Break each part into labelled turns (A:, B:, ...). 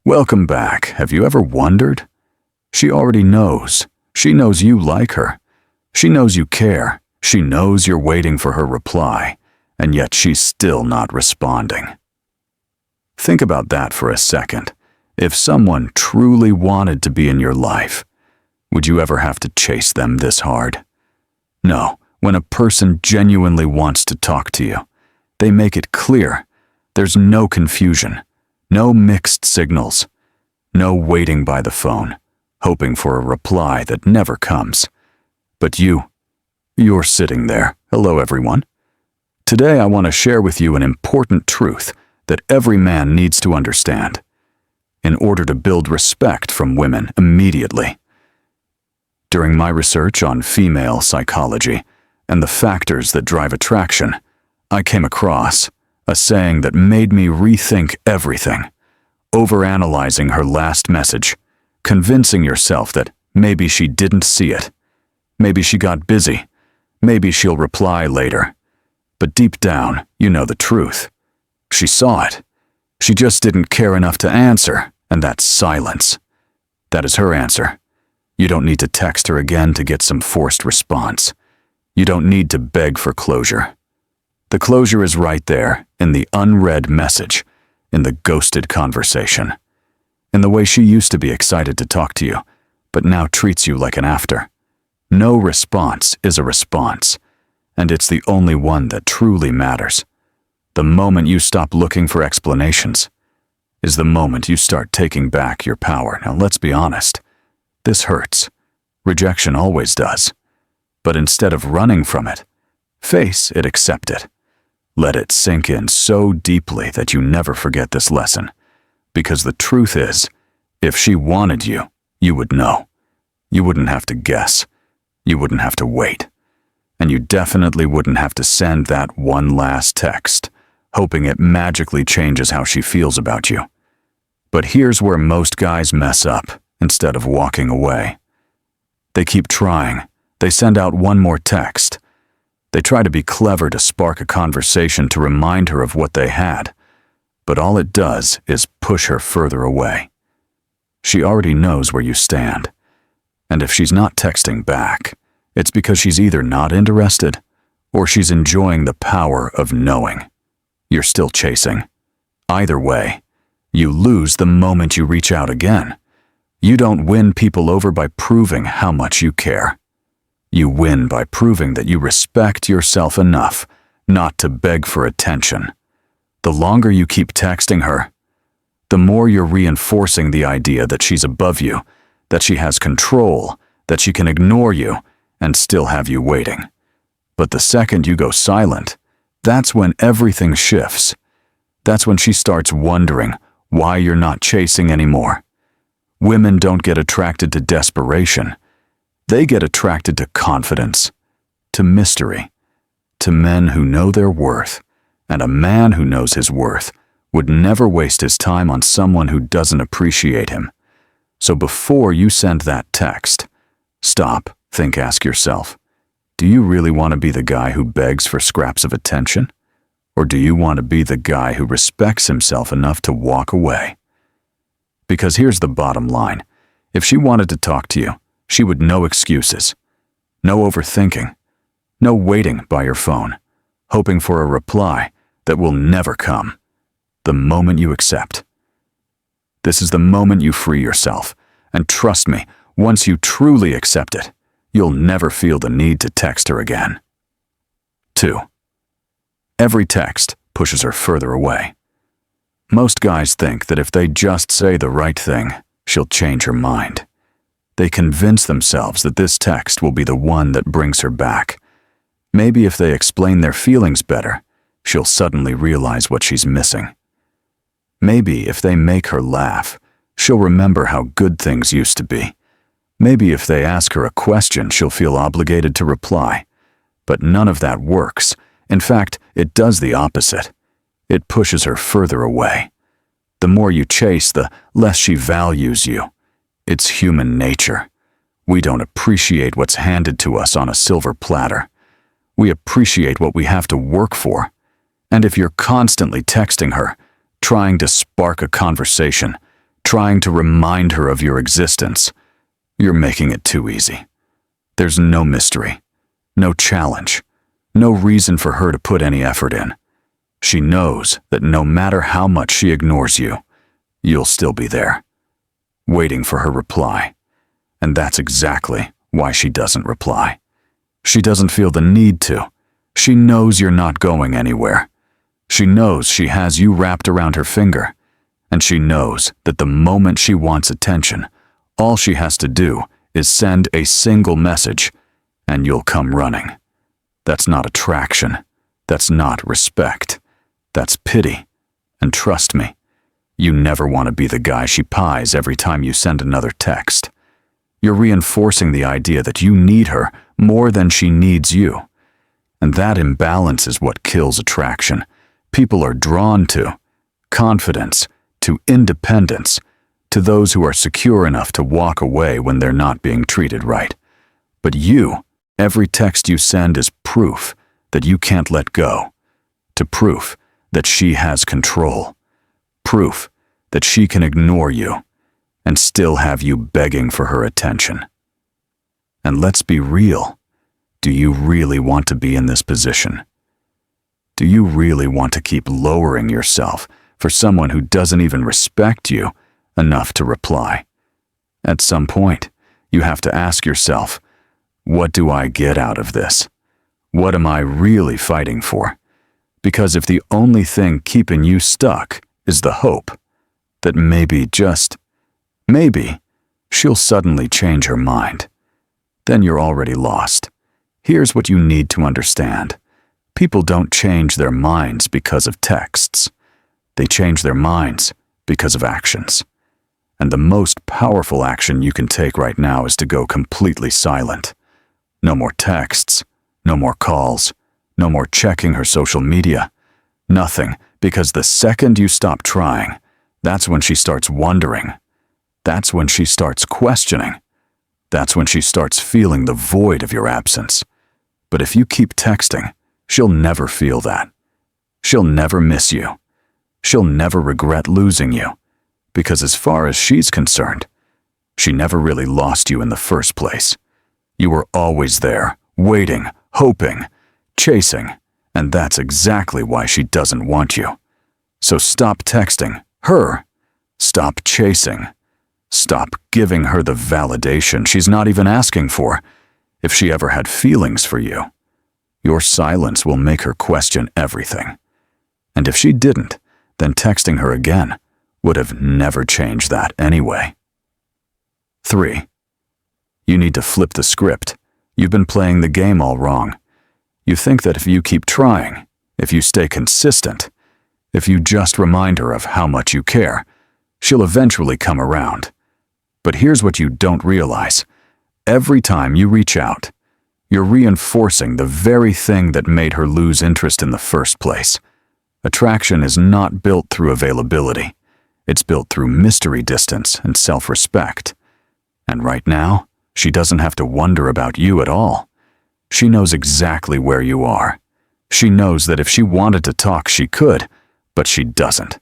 A: Welcome back. Have you ever wondered? She already knows. She knows you like her. She knows you care. She knows you're waiting for her reply, and yet she's still not responding. Think about that for a second. If someone truly wanted to be in your life, would you ever have to chase them this hard? No, when a person genuinely wants to talk to you, they make it clear. There's no confusion, no mixed signals, no waiting by the phone, hoping for a reply that never comes. But you're sitting there. Hello, everyone. Today I want to share with you an important truth that every man needs to understand in order to build respect from women immediately. During my research on female psychology and the factors that drive attraction, I came across a saying that made me rethink everything. Overanalyzing her last message, convincing yourself that maybe she didn't see it, maybe she got busy, maybe she'll reply later. But deep down, you know the truth. She saw it. She just didn't care enough to answer, and that's silence. That is her answer. You don't need to text her again to get some forced response. You don't need to beg for closure. The closure is right there, in the unread message, in the ghosted conversation, in the way she used to be excited to talk to you, but now treats you like an after. No response is a response, and it's the only one that truly matters. The moment you stop looking for explanations is the moment you start taking back your power. Now, let's be honest. This hurts. Rejection always does. But instead of running from it, face it, accept it. Let it sink in so deeply that you never forget this lesson. Because the truth is, if she wanted you, you would know. You wouldn't have to guess. You wouldn't have to wait. And you definitely wouldn't have to send that one last text, hoping it magically changes how she feels about you. But here's where most guys mess up instead of walking away. They keep trying. They send out one more text. They try to be clever to spark a conversation to remind her of what they had. But all it does is push her further away. She already knows where you stand. And if she's not texting back, it's because she's either not interested or she's enjoying the power of knowing. You're still chasing. Either way, you lose the moment you reach out again. You don't win people over by proving how much you care. You win by proving that you respect yourself enough not to beg for attention. The longer you keep texting her, the more you're reinforcing the idea that she's above you, that she has control, that she can ignore you and still have you waiting. But the second you go silent, that's when everything shifts. That's when she starts wondering why you're not chasing anymore. Women don't get attracted to desperation. They get attracted to confidence, to mystery, to men who know their worth, and a man who knows his worth would never waste his time on someone who doesn't appreciate him. So before you send that text, stop, think, ask yourself, do you really want to be the guy who begs for scraps of attention? Or do you want to be the guy who respects himself enough to walk away? Because here's the bottom line. If she wanted to talk to you, she would no excuses, no overthinking, no waiting by your phone, hoping for a reply that will never come. The moment you accept. This is the moment you free yourself. And trust me, once you truly accept it, you'll never feel the need to text her again. 2. Every text pushes her further away. Most guys think that if they just say the right thing, she'll change her mind. They convince themselves that this text will be the one that brings her back. Maybe if they explain their feelings better, she'll suddenly realize what she's missing. Maybe if they make her laugh, she'll remember how good things used to be. Maybe if they ask her a question, she'll feel obligated to reply. But none of that works. In fact, it does the opposite. It pushes her further away. The more you chase, the less she values you. It's human nature. We don't appreciate what's handed to us on a silver platter. We appreciate what we have to work for. And if you're constantly texting her, trying to spark a conversation, trying to remind her of your existence. You're making it too easy. There's no mystery, no challenge, no reason for her to put any effort in. She knows that no matter how much she ignores you, you'll still be there, waiting for her reply. And that's exactly why she doesn't reply. She doesn't feel the need to. She knows you're not going anywhere. She knows she has you wrapped around her finger. And she knows that the moment she wants attention, all she has to do is send a single message, and you'll come running. That's not attraction. That's not respect. That's pity. And trust me, you never want to be the guy she pies every time you send another text. You're reinforcing the idea that you need her more than she needs you. And that imbalance is what kills attraction. People are drawn to confidence, to independence, to those who are secure enough to walk away when they're not being treated right. But you, every text you send is proof that you can't let go, to proof that she has control, proof that she can ignore you and still have you begging for her attention. And let's be real. Do you really want to be in this position? Do you really want to keep lowering yourself for someone who doesn't even respect you enough to reply? At some point, you have to ask yourself, what do I get out of this? What am I really fighting for? Because if the only thing keeping you stuck is the hope that maybe, just maybe, she'll suddenly change her mind, then you're already lost. Here's what you need to understand. People don't change their minds because of texts. They change their minds because of actions. And the most powerful action you can take right now is to go completely silent. No more texts, no more calls, no more checking her social media. Nothing, because the second you stop trying, that's when she starts wondering. That's when she starts questioning. That's when she starts feeling the void of your absence. But if you keep texting, she'll never feel that. She'll never miss you. She'll never regret losing you. Because as far as she's concerned, she never really lost you in the first place. You were always there, waiting, hoping, chasing, and that's exactly why she doesn't want you. So stop texting her. Stop chasing. Stop giving her the validation she's not even asking for. If she ever had feelings for you, your silence will make her question everything. And if she didn't, then texting her again would have never changed that anyway. 3. You need to flip the script. You've been playing the game all wrong. You think that if you keep trying, if you stay consistent, if you just remind her of how much you care, she'll eventually come around. But here's what you don't realize. Every time you reach out, you're reinforcing the very thing that made her lose interest in the first place. Attraction is not built through availability. It's built through mystery distance and self-respect. And right now, she doesn't have to wonder about you at all. She knows exactly where you are. She knows that if she wanted to talk, she could, but she doesn't.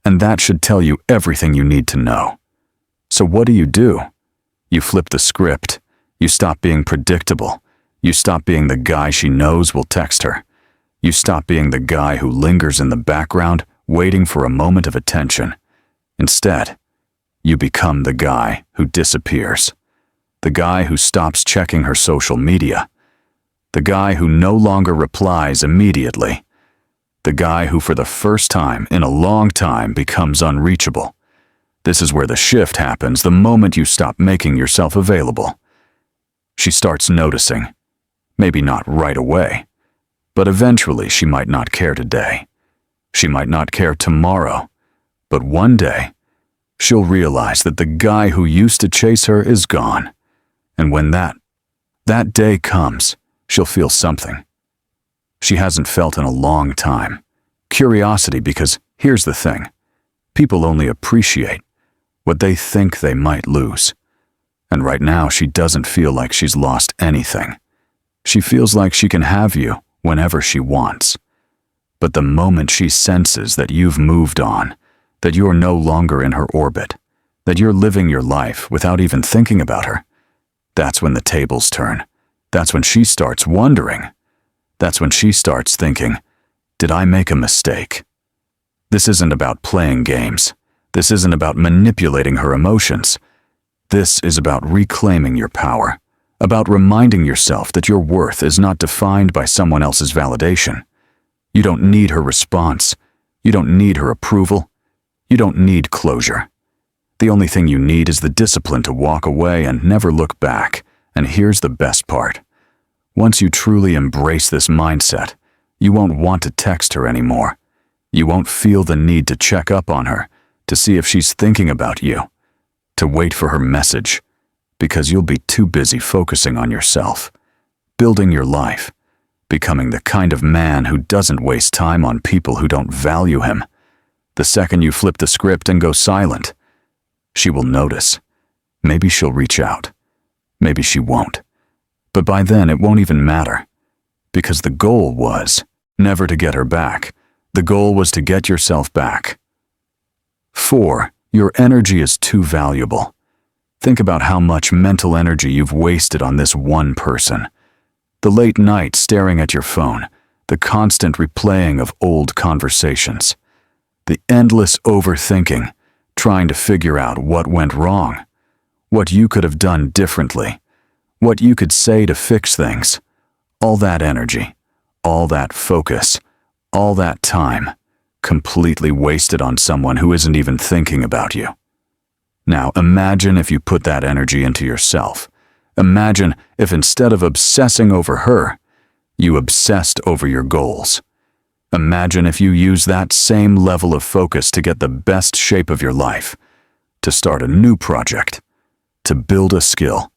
A: And that should tell you everything you need to know. So what do? You flip the script. You stop being predictable. You stop being the guy she knows will text her. You stop being the guy who lingers in the background, waiting for a moment of attention. Instead, you become the guy who disappears. The guy who stops checking her social media. The guy who no longer replies immediately. The guy who for the first time in a long time becomes unreachable. This is where the shift happens the moment you stop making yourself available. She starts noticing. Maybe not right away, but eventually she might not care today. She might not care tomorrow, but one day, she'll realize that the guy who used to chase her is gone. And when that day comes, she'll feel something she hasn't felt in a long time. Curiosity, because here's the thing. People only appreciate what they think they might lose. And right now, she doesn't feel like she's lost anything. She feels like she can have you whenever she wants. But the moment she senses that you've moved on, that you're no longer in her orbit, that you're living your life without even thinking about her. That's when the tables turn. That's when she starts wondering. That's when she starts thinking, did I make a mistake? This isn't about playing games. This isn't about manipulating her emotions. This is about reclaiming your power, about reminding yourself that your worth is not defined by someone else's validation. You don't need her response. You don't need her approval. You don't need closure. The only thing you need is the discipline to walk away and never look back. And here's the best part. Once you truly embrace this mindset, you won't want to text her anymore. You won't feel the need to check up on her, to see if she's thinking about you, to wait for her message, because you'll be too busy focusing on yourself, building your life, becoming the kind of man who doesn't waste time on people who don't value him. The second you flip the script and go silent, she will notice. Maybe she'll reach out. Maybe she won't. But by then it won't even matter, because the goal was never to get her back. The goal was to get yourself back. 4. Your energy is too valuable. Think about how much mental energy you've wasted on this one person. The late night staring at your phone, the constant replaying of old conversations, the endless overthinking, trying to figure out what went wrong, what you could have done differently, what you could say to fix things. All that energy, all that focus, all that time, completely wasted on someone who isn't even thinking about you. Now imagine if you put that energy into yourself. Imagine if instead of obsessing over her, you obsessed over your goals. Imagine if you use that same level of focus to get the best shape of your life, to start a new project, to build a skill,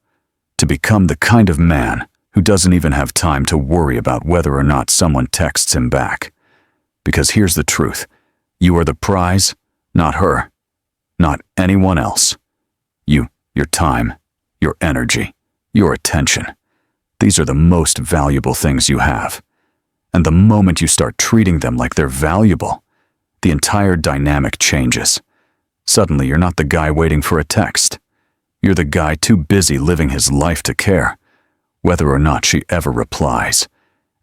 A: to become the kind of man who doesn't even have time to worry about whether or not someone texts him back. Because here's the truth. You are the prize, not her, not anyone else. You, your time, your energy, your attention. These are the most valuable things you have. And the moment you start treating them like they're valuable, the entire dynamic changes. Suddenly you're not the guy waiting for a text. You're the guy too busy living his life to care, whether or not she ever replies.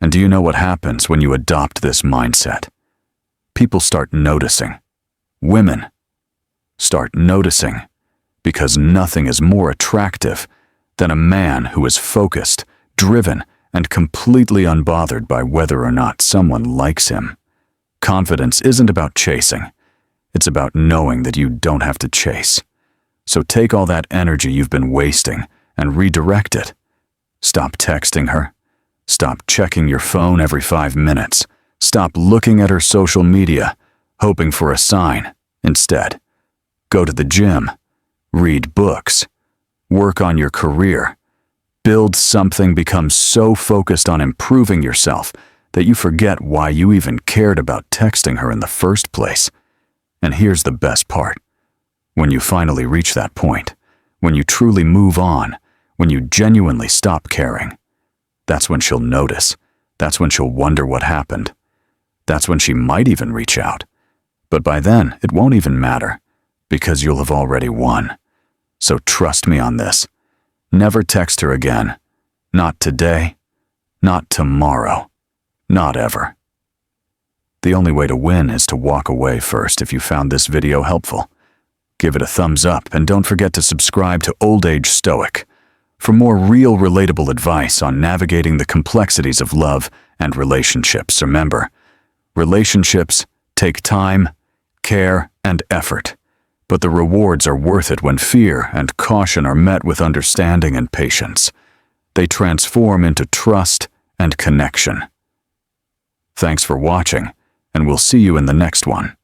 A: And do you know what happens when you adopt this mindset? People start noticing. Women start noticing, because nothing is more attractive than a man who is focused, driven, and completely unbothered by whether or not someone likes him. Confidence isn't about chasing. It's about knowing that you don't have to chase. So take all that energy you've been wasting and redirect it. Stop texting her. Stop checking your phone every 5 minutes. Stop looking at her social media, hoping for a sign. Instead, go to the gym, read books, work on your career, build something, become so focused on improving yourself that you forget why you even cared about texting her in the first place. And here's the best part. When you finally reach that point, when you truly move on, when you genuinely stop caring, that's when she'll notice. That's when she'll wonder what happened. That's when she might even reach out. But by then, it won't even matter, because you'll have already won. So trust me on this. Never text her again. Not today. Not tomorrow. Not ever. The only way to win is to walk away first. If you found this video helpful, give it a thumbs up and don't forget to subscribe to Old Age Stoic for more real, relatable advice on navigating the complexities of love and relationships. Remember, relationships take time, care, and effort, but the rewards are worth it when fear and caution are met with understanding and patience. They transform into trust and connection. Thanks for watching, and we'll see you in the next one.